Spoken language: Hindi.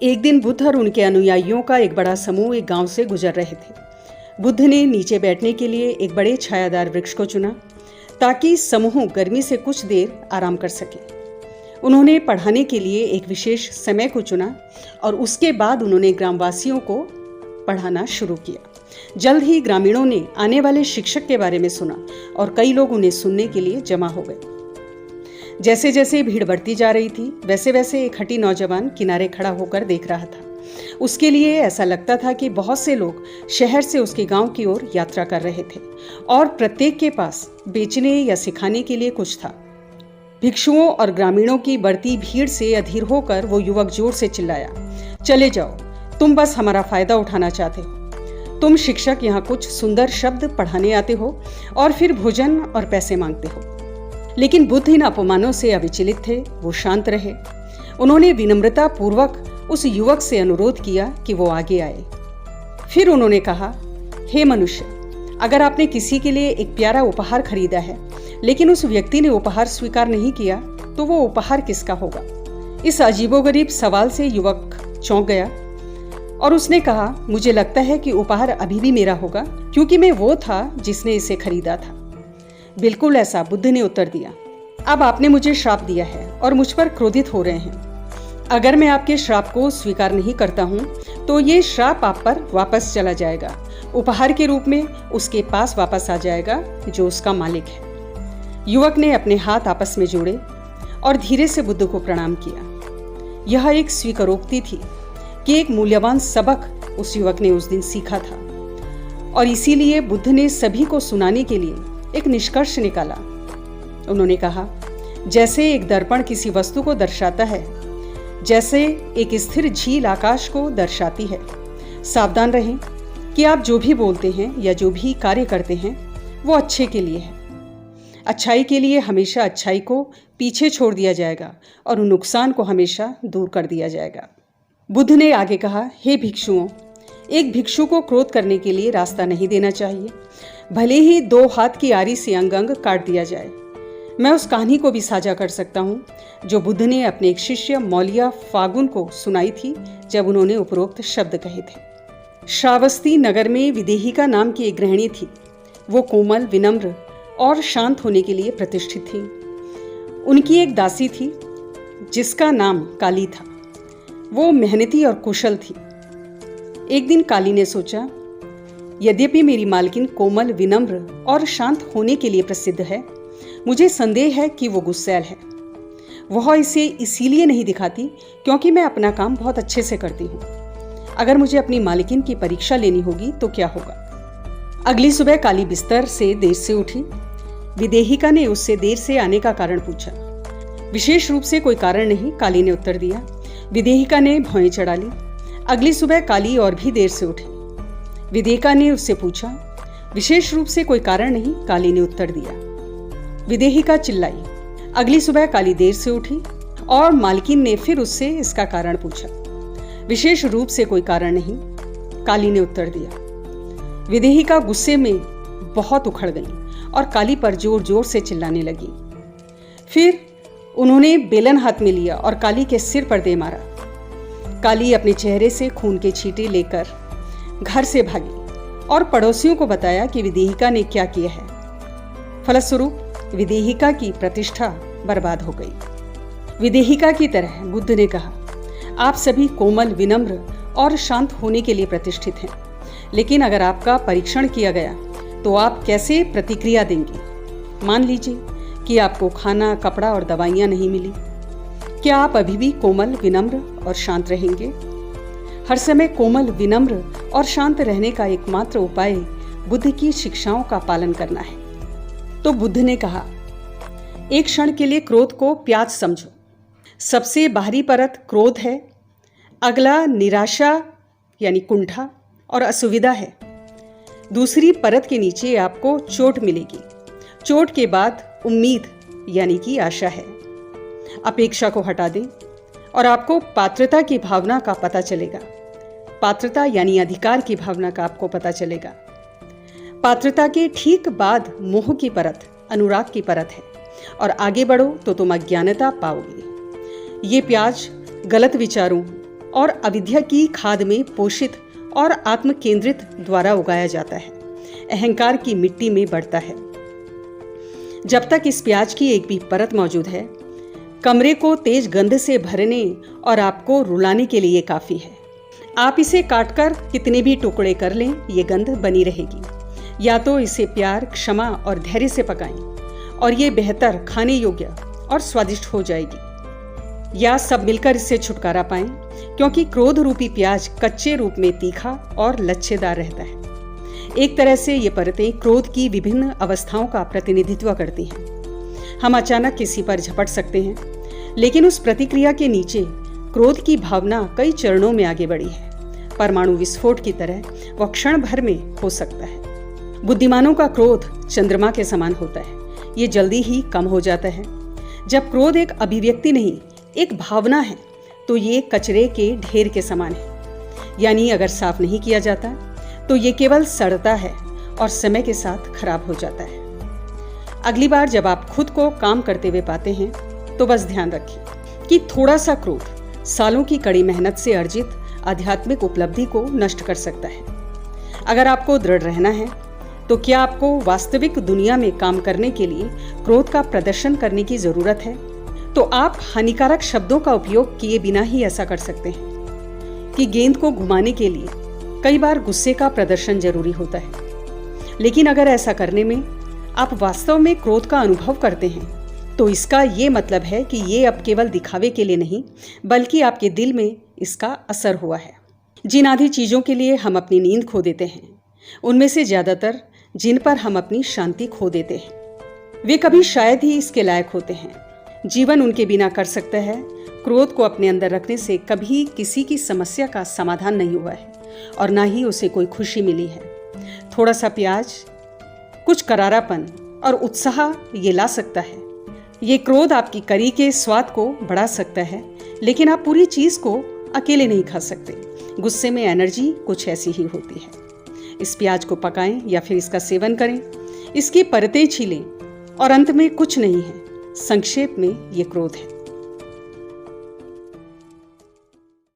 एक दिन बुद्ध और उनके अनुयायियों का एक बड़ा समूह एक गांव से गुजर रहे थे। बुद्ध ने नीचे बैठने के लिए एक बड़े छायादार वृक्ष को चुना ताकि समूह गर्मी से कुछ देर आराम कर सके। उन्होंने पढ़ाने के लिए एक विशेष समय को चुना और उसके बाद उन्होंने ग्रामवासियों को पढ़ाना शुरू किया। जल्द ही ग्रामीणों ने आने वाले शिक्षक के बारे में सुना और कई लोग उन्हें सुनने के लिए जमा हो गए। जैसे जैसे भीड़ बढ़ती जा रही थी वैसे वैसे एक हठी नौजवान किनारे खड़ा होकर देख रहा था। उसके लिए ऐसा लगता था कि बहुत से लोग शहर से उसके गांव की ओर यात्रा कर रहे थे और प्रत्येक के पास बेचने या सिखाने के लिए कुछ था। भिक्षुओं और ग्रामीणों की बढ़ती भीड़ से अधीर होकर वो युवक जोर से चिल्लाया, चले जाओ, तुम बस हमारा फायदा उठाना चाहते हो। तुम शिक्षक यहाँ कुछ सुंदर शब्द पढ़ाने आते हो और फिर भोजन और पैसे मांगते हो। लेकिन बुद्ध इन अपमानों से अविचलित थे। वो शांत रहे। उन्होंने विनम्रता पूर्वक उस युवक से अनुरोध किया कि वो आगे आए। फिर उन्होंने कहा, हे मनुष्य, अगर आपने किसी के लिए एक प्यारा उपहार खरीदा है लेकिन उस व्यक्ति ने उपहार स्वीकार नहीं किया तो वो उपहार किसका होगा? इस अजीबोगरीब सवाल से युवक चौंक गया और उसने कहा, मुझे लगता है कि उपहार अभी भी मेरा होगा क्योंकि मैं वो था जिसने इसे खरीदा था। बिल्कुल ऐसा, बुद्ध ने उत्तर दिया। अब आपने मुझे श्राप दिया है और मुझ पर क्रोधित हो रहे हैं। अगर मैं आपके श्राप को स्वीकार नहीं करता हूँ तो ये श्राप आप पर वापस चला जाएगा, उपहार के रूप में उसके पास वापस आ जाएगा जो उसका मालिक है। युवक ने अपने हाथ आपस में जोड़े और धीरे से बुद्ध को प्रणाम किया। यह एक स्वीकारोक्ति थी कि एक मूल्यवान सबक उस युवक ने उस दिन सीखा था और इसीलिए बुद्ध ने सभी को सुनाने के लिए एक निष्कर्ष निकाला। उन्होंने कहा, जैसे एक दर्पण किसी वस्तु को दर्शाता है, जैसे एक स्थिर झील आकाश को दर्शाती है, सावधान रहें कि आप जो भी बोलते हैं या जो भी कार्य करते हैं वो अच्छे के लिए है। अच्छाई के लिए हमेशा अच्छाई को पीछे छोड़ दिया जाएगा और नुकसान को हमेशा दूर कर दिया जाएगा। बुद्ध ने आगे कहा, हे भिक्षुओं, एक भिक्षु को क्रोध करने के लिए रास्ता नहीं देना चाहिए, भले ही 2 हाथ की आरी से अंग अंग काट दिया जाए। मैं उस कहानी को भी साझा कर सकता हूँ जो बुद्ध ने अपने एक शिष्य मौलिया फागुन को सुनाई थी जब उन्होंने उपरोक्त शब्द कहे थे। श्रावस्ती नगर में विदेहिका नाम की एक गृहिणी थी। वो कोमल, विनम्र और शांत होने के लिए प्रतिष्ठित थी। उनकी एक दासी थी जिसका नाम काली था। वो मेहनती और कुशल थी। एक दिन काली ने सोचा, यद्यपि मेरी मालकिन कोमल, विनम्र और शांत होने के लिए प्रसिद्ध है, मुझे संदेह है कि वो गुस्सैल है। वह इसे इसीलिए नहीं दिखाती क्योंकि मैं अपना काम बहुत अच्छे से करती हूँ। अगर मुझे अपनी मालकिन की परीक्षा लेनी होगी तो क्या होगा? अगली सुबह काली बिस्तर से देर से उठी। विदेहिका ने उससे देर से आने का कारण पूछा। विशेष रूप से कोई कारण नहीं, काली ने उत्तर दिया। विदेहिका ने भौएं चढ़ा ली। अगली सुबह काली और भी देर से उठी। विदेहिका ने उससे पूछा। विशेष रूप से कोई कारण नहीं, काली ने उत्तर दिया। विदेहिका चिल्लाई। अगली सुबह काली देर से उठी और मालकिन ने फिर उससे इसका कारण पूछा। विशेष रूप से कोई कारण नहीं, काली ने उत्तर दिया। विदेहिका गुस्से में बहुत उखड़ गई और काली पर जोर जोर से चिल्लाने लगी। फिर उन्होंने बेलन हाथ में लिया और काली के सिर पर दे मारा। काली अपने चेहरे से खून के छींटे लेकर घर से भागी और पड़ोसियों को बताया कि विदेहिका ने क्या किया है। फलस्वरूप विदेहिका की प्रतिष्ठा बर्बाद हो गई। विदेहिका की तरह बुद्ध ने कहा, आप सभी कोमल, विनम्र और शांत होने के लिए प्रतिष्ठित हैं, लेकिन अगर आपका परीक्षण किया गया तो आप कैसे प्रतिक्रिया देंगे? मान लीजिए कि आपको खाना, कपड़ा और दवाइयाँ नहीं मिली, क्या आप अभी भी कोमल, विनम्र और शांत रहेंगे? हर समय कोमल, विनम्र और शांत रहने का एकमात्र उपाय बुद्ध की शिक्षाओं का पालन करना है। तो बुद्ध ने कहा, एक क्षण के लिए क्रोध को प्याज समझो। सबसे बाहरी परत क्रोध है, अगला निराशा यानी कुंठा और असुविधा है। दूसरी परत के नीचे आपको चोट मिलेगी। चोट के बाद उम्मीद यानी कि आशा है। अपेक्षा को हटा दें और आपको पात्रता की भावना का पता चलेगा। पात्रता यानी अधिकार की भावना का आपको पता चलेगा। पात्रता के ठीक बाद मोह की परत, अनुराग की परत है और आगे बढ़ो तो तुम अज्ञानता पाओगे। ये प्याज गलत विचारों, और अविद्या की खाद में पोषित और आत्म केंद्रित द्वारा उगाया जाता है, अहंकार की मिट्टी में बढ़ता है। जब तक इस प्याज की एक भी परत मौजूद है, कमरे को तेज गंध से भरने और आपको रुलाने के लिए काफी है। आप इसे काटकर कितने भी टुकड़े कर लें, ये गंध बनी रहेगी। या तो इसे प्यार, क्षमा और धैर्य से पकाएं और ये बेहतर, खाने योग्य और स्वादिष्ट हो जाएगी, या सब मिलकर इससे छुटकारा पाएं, क्योंकि क्रोध रूपी प्याज कच्चे रूप में तीखा और लच्छेदार रहता है। एक तरह से ये परतें क्रोध की विभिन्न अवस्थाओं का प्रतिनिधित्व करती हैं। हम अचानक किसी पर झपट सकते हैं, लेकिन उस प्रतिक्रिया के नीचे क्रोध की भावना कई चरणों में आगे बढ़ी है। परमाणु विस्फोट की तरह वह क्षण भर में हो सकता है। बुद्धिमानों का क्रोध चंद्रमा के समान होता है, ये जल्दी ही कम हो जाता है। जब क्रोध एक अभिव्यक्ति नहीं, एक भावना है, तो ये कचरे के ढेर के समान है। यानी अगर साफ नहीं किया जाता तो ये केवल सड़ता है और समय के साथ खराब हो जाता है। अगली बार जब आप खुद को काम करते हुए पाते हैं, तो बस ध्यान रखिए कि थोड़ा सा क्रोध सालों की कड़ी मेहनत से अर्जित आध्यात्मिक उपलब्धि को नष्ट कर सकता है। अगर आपको दृढ़ रहना है, तो क्या आपको वास्तविक दुनिया में काम करने के लिए क्रोध का प्रदर्शन करने की जरूरत है? तो आप हानिकारक शब्दों का उपयोग किए बिना ही ऐसा कर सकते हैं कि गेंद को घुमाने के लिए कई बार गुस्से का प्रदर्शन जरूरी होता है। लेकिन अगर ऐसा करने में आप वास्तव में क्रोध का अनुभव करते हैं, तो इसका ये मतलब है कि ये अब केवल दिखावे के लिए नहीं, बल्कि आपके दिल में इसका असर हुआ है। जिन आधी चीज़ों के लिए हम अपनी नींद खो देते हैं, उनमें से ज़्यादातर जिन पर हम अपनी शांति खो देते हैं, वे कभी शायद ही इसके लायक होते हैं। जीवन उनके बिना कर सकता है। क्रोध को अपने अंदर रखने से कभी किसी की समस्या का समाधान नहीं हुआ है और ना ही उसे कोई खुशी मिली है। थोड़ा सा प्याज, कुछ करारापन और उत्साह ये ला सकता है। ये क्रोध आपकी करी के स्वाद को बढ़ा सकता है, लेकिन आप पूरी चीज़ को अकेले नहीं खा सकते। गुस्से में एनर्जी कुछ ऐसी ही होती है। इस प्याज को पकाएं या फिर इसका सेवन करें, इसकी परतें छीलें और अंत में कुछ नहीं है। संक्षेप में ये क्रोध है।